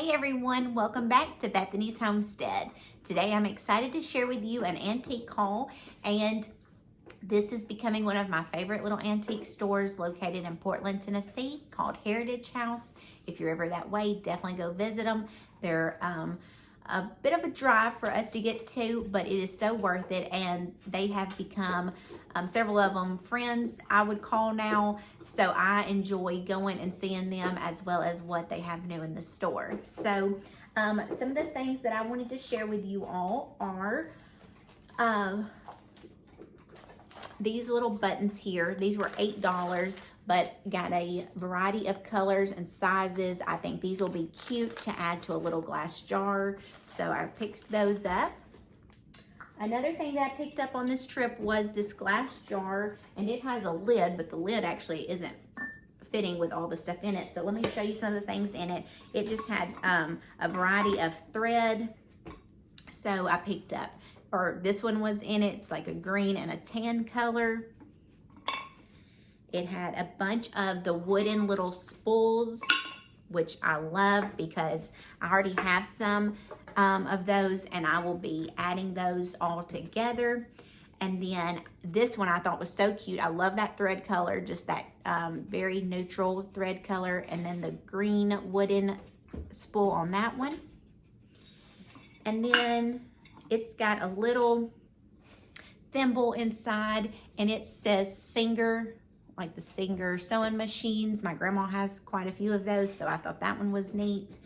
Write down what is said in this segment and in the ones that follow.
Hey everyone, welcome back to Bethany's Homestead. Today I'm excited to share with you an antique haul, and this is becoming one of my favorite little antique stores located in Portland, Tennessee, called Heritage House. If you're ever that way, definitely go visit them. They're a bit of a drive for us to get to, but it is so worth it, and they have become several of them friends, I would call now. So I enjoy going and seeing them as well as what they have new in the store. So some of the things that I wanted to share with you all are these little buttons here. These were $8, but got a variety of colors and sizes. I think these will be cute to add to a little glass jar, so I picked those up. Another thing that I picked up on this trip was this glass jar, and it has a lid, but the lid actually isn't fitting with all the stuff in it. So let me show you some of the things in it. It just had a variety of thread, so I picked up, or this one was in it. It's like a green and a tan color. It had a bunch of the wooden little spools, which I love because I already have some of those, and I will be adding those all together. And then this one I thought was so cute. I love that thread color, just that very neutral thread color, and then the green wooden spool on that one. And then it's got a little thimble inside, and it says Singer, like the Singer sewing machines. My grandma has quite a few of those, so I thought that one was neat.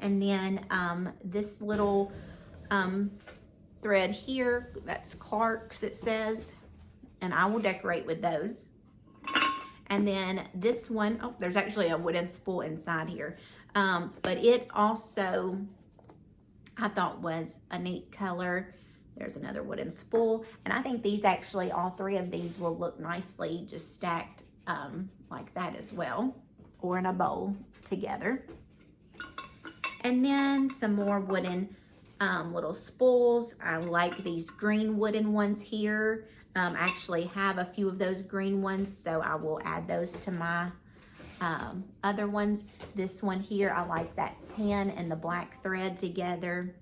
And then this little thread here, that's Clark's, it says, and I will decorate with those. And then this one, oh, there's actually a wooden spool inside here, but it also, I thought, was a neat color. There's another wooden spool, and I think these actually, all three of these will look nicely just stacked like that as well, or in a bowl together. And then some more wooden little spools. I like these green wooden ones here. I actually have a few of those green ones, so I will add those to my other ones. This one here, I like that tan and the black thread together.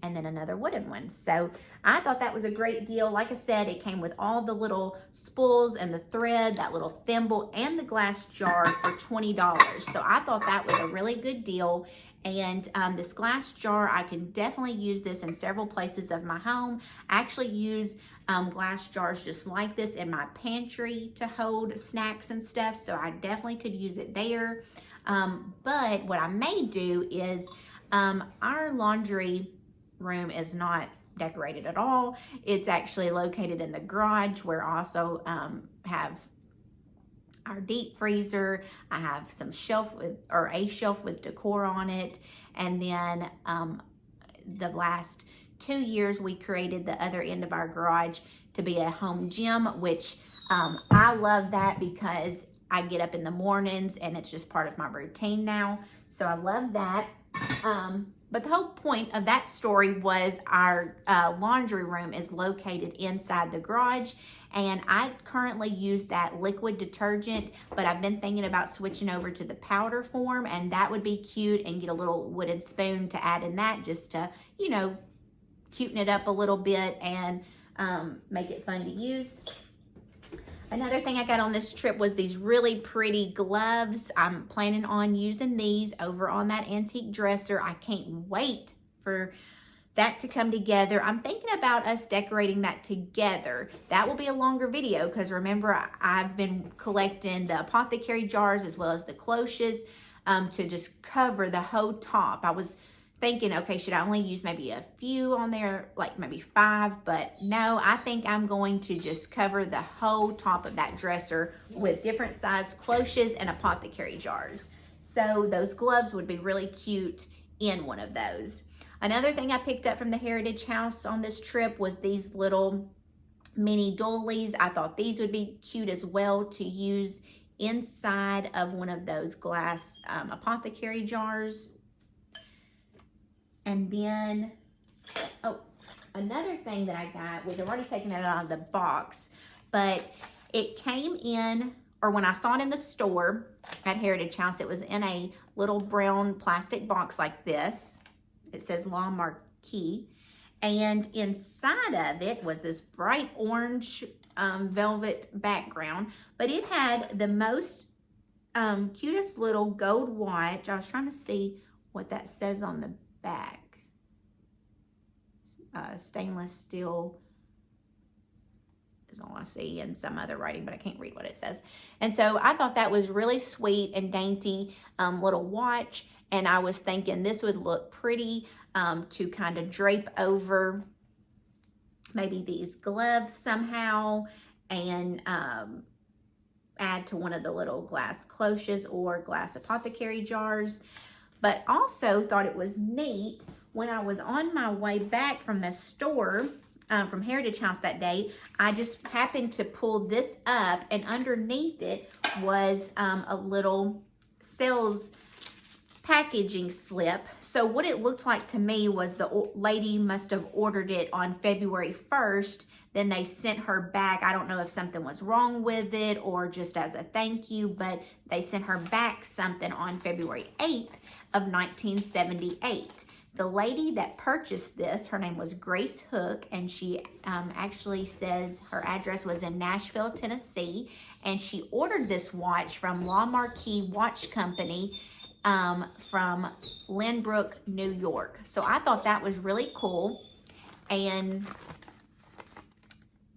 And then another wooden one. So I thought that was a great deal. Like I said, it came with all the little spools and the thread, that little thimble, and the glass jar for $20. So I thought that was a really good deal. And this glass jar, I can definitely use this in several places of my home. I actually use glass jars just like this in my pantry to hold snacks and stuff, so I definitely could use it there. But what I may do is our laundry room is not decorated at all. It's actually located in the garage, where I also have our deep freezer. I have some a shelf with decor on it, and then the last 2 years we created the other end of our garage to be a home gym, which I love that because I get up in the mornings and it's just part of my routine now, so I love that. But the whole point of that story was our laundry room is located inside the garage, and I currently use that liquid detergent, but I've been thinking about switching over to the powder form, and that would be cute, and get a little wooden spoon to add in that just to, you know, cuten it up a little bit and make it fun to use. Another thing I got on this trip was these really pretty gloves. I'm planning on using these over on that antique dresser. I can't wait for that to come together. I'm thinking about us decorating that together. That will be a longer video because remember, I've been collecting the apothecary jars as well as the cloches to just cover the whole top. I was thinking, okay, should I only use maybe a few on there, like maybe 5, but no, I think I'm going to just cover the whole top of that dresser with different size cloches and apothecary jars. So those gloves would be really cute in one of those. Another thing I picked up from the Heritage House on this trip was these little mini doilies. I thought these would be cute as well to use inside of one of those glass apothecary jars. And then, oh, another thing that I got was, I've already taken it out of the box, but it came in or when I saw it in the store at Heritage House, it was in a little brown plastic box like this. It says La Marquise. And inside of it was this bright orange velvet background, but it had the most cutest little gold watch. I was trying to see what that says on the back. Stainless steel is all I see, and some other writing, but I can't read what it says. And so I thought that was really sweet and dainty little watch. And I was thinking this would look pretty to kind of drape over maybe these gloves somehow, and add to one of the little glass cloches or glass apothecary jars. But also thought it was neat when I was on my way back from the store, from Heritage House that day, I just happened to pull this up, and underneath it was a little sales packaging slip. So what it looked like to me was the lady must have ordered it on February 1st. Then they sent her back. I don't know if something was wrong with it or just as a thank you, but they sent her back something on February 8th of 1978. The lady that purchased this, her name was Grace Hook, and she actually says her address was in Nashville, Tennessee, and she ordered this watch from La Marquise Watch Company from Lynbrook, New York. So I thought that was really cool, and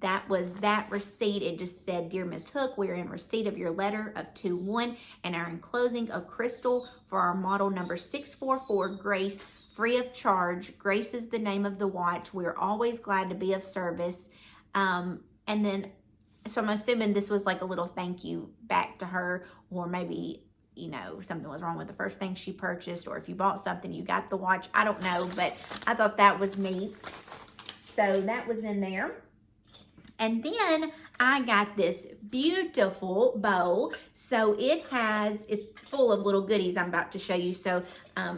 that was that receipt. It just said, "Dear Miss Hook, we are in receipt of your letter of 2-1 and are enclosing a crystal for our model number 644 Grace, free of charge. Grace is the name of the watch. We are always glad to be of service." And then, so I'm assuming this was like a little thank you back to her, or maybe, you know, something was wrong with the first thing she purchased, or if you bought something, you got the watch. I don't know, but I thought that was neat. So that was in there. And then I got this beautiful bow. So it's full of little goodies I'm about to show you. So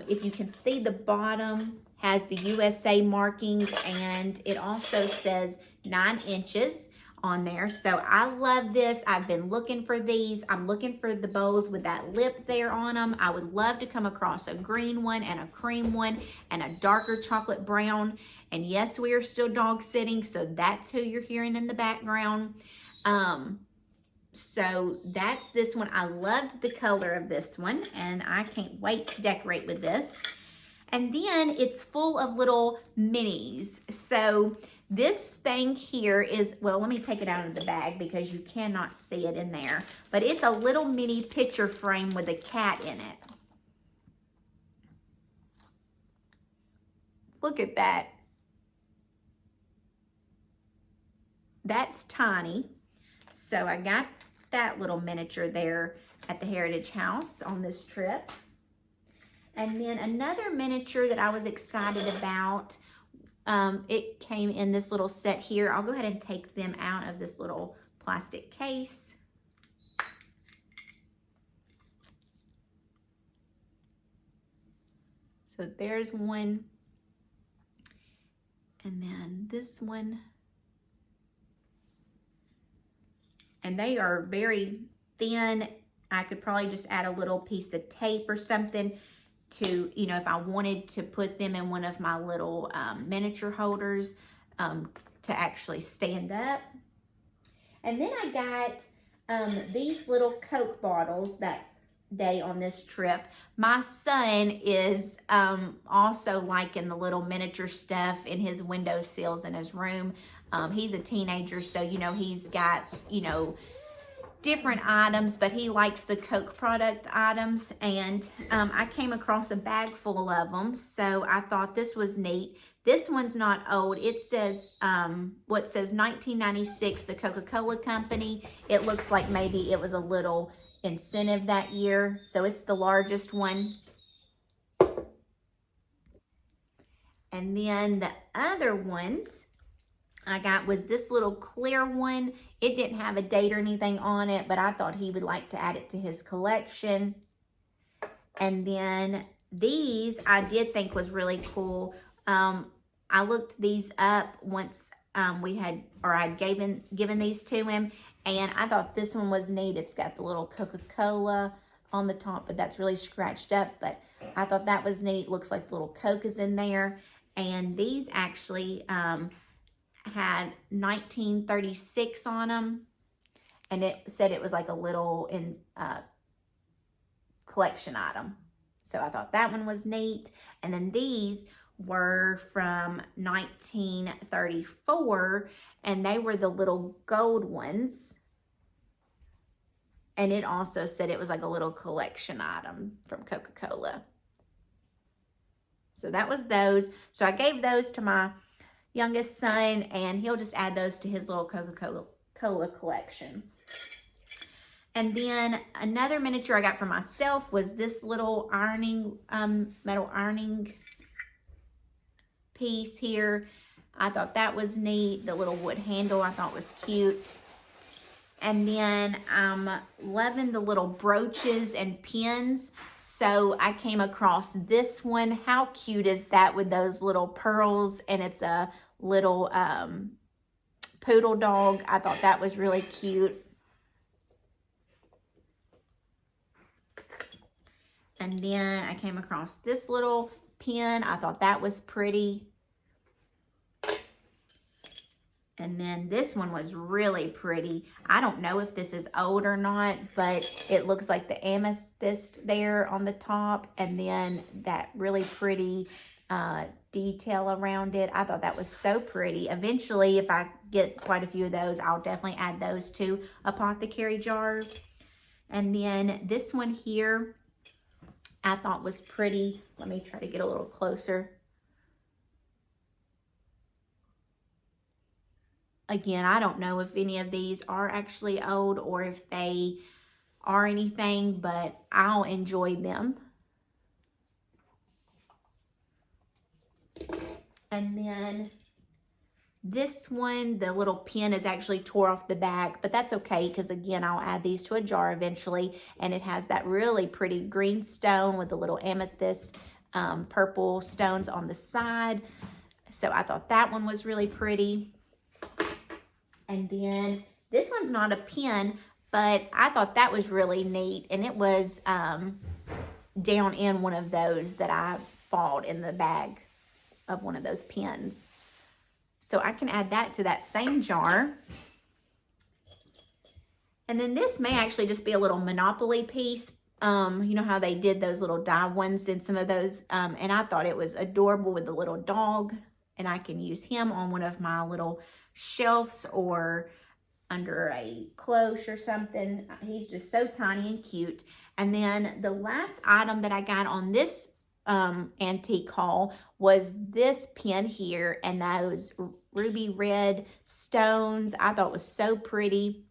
if you can see, the bottom has the USA markings, and it also says 9 inches on there. So I love this. I've been looking for these. I'm looking for the bows with that lip there on them. I would love to come across a green one and a cream one and a darker chocolate brown. And yes, we are still dog sitting, so that's who you're hearing in the background. So that's this one. I loved the color of this one, and I can't wait to decorate with this. And then it's full of little minis. So this thing here is, well, let me take it out of the bag because you cannot see it in there. But it's a little mini picture frame with a cat in it. Look at that. That's tiny. So I got that little miniature there at the Heritage House on this trip. And then another miniature that I was excited about, it came in this little set here. I'll go ahead and take them out of this little plastic case. So there's one. And then this one. And they are very thin. I could probably just add a little piece of tape or something to, you know, if I wanted to put them in one of my little miniature holders to actually stand up. And then I got these little Coke bottles that day on this trip. My son is also liking the little miniature stuff in his window sills in his room. He's a teenager, so, you know, he's got, you know, different items, but he likes the Coke product items. And I came across a bag full of them, so I thought this was neat. This one's not old. It says, what says 1996, the Coca-Cola Company. It looks like maybe it was a little incentive that year, so it's the largest one. And then the other ones I got was this little clear one. It didn't have a date or anything on it, but I thought he would like to add it to his collection. And then these I did think was really cool. I looked these up once I'd given these to him, And I thought this one was neat. It's got the little Coca-Cola on the top, but that's really scratched up. But I thought that was neat. Looks like the little Coke is in there. And these actually had 1936 on them. And it said it was like a little collection item. So I thought that one was neat. And then these were from 1934, and they were the little gold ones. And it also said it was like a little collection item from Coca-Cola. So that was those. So I gave those to my youngest son, and he'll just add those to his little Coca-Cola collection. And then another miniature I got for myself was this little ironing, metal ironing piece here. I thought that was neat. The little wood handle I thought was cute. And then I'm loving the little brooches and pins. So I came across this one. How cute is that with those little pearls? And it's a little poodle dog. I thought that was really cute. And then I came across this little pin. I thought that was pretty. And then this one was really pretty. I don't know if this is old or not, but it looks like the amethyst there on the top. And then that really pretty detail around it. I thought that was so pretty. Eventually, if I get quite a few of those, I'll definitely add those to apothecary jar. And then this one here, I thought was pretty. Let me try to get a little closer. Again, I don't know if any of these are actually old or if they are anything, but I'll enjoy them. And then this one, the little pin is actually tore off the back, but that's okay because, again, I'll add these to a jar eventually. And it has that really pretty green stone with the little amethyst purple stones on the side. So I thought that one was really pretty. And then this one's not a pin, but I thought that was really neat. And it was down in one of those that I bought in the bag of one of those pins. So I can add that to that same jar. And then this may actually just be a little Monopoly piece. You know how they did those little die ones in some of those. And I thought it was adorable with the little dog. And I can use him on one of my little shelves or under a cloche or something. He's just so tiny and cute. And then the last item that I got on this antique haul was this pin here and those ruby red stones. I thought was so pretty.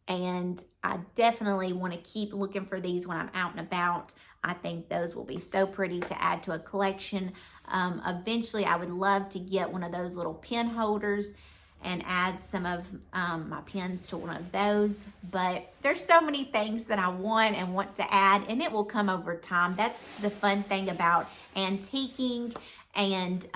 And I definitely want to keep looking for these when I'm out and about. I think those will be so pretty to add to a collection. Eventually, I would love to get one of those little pin holders and add some of my pins to one of those. But there's so many things that I want to add, and it will come over time. That's the fun thing about antiquing and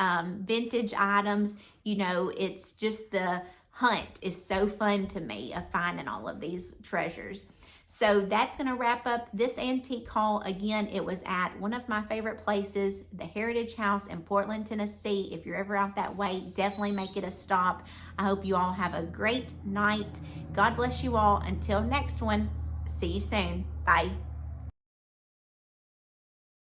vintage items. You know, it's just the hunt is so fun to me of finding all of these treasures. So that's going to wrap up this antique haul. Again, it was at one of my favorite places, the Heritage House in Portland, Tennessee. If you're ever out that way, definitely make it a stop. I hope you all have a great night. God bless you all. Until next one, see you soon. Bye.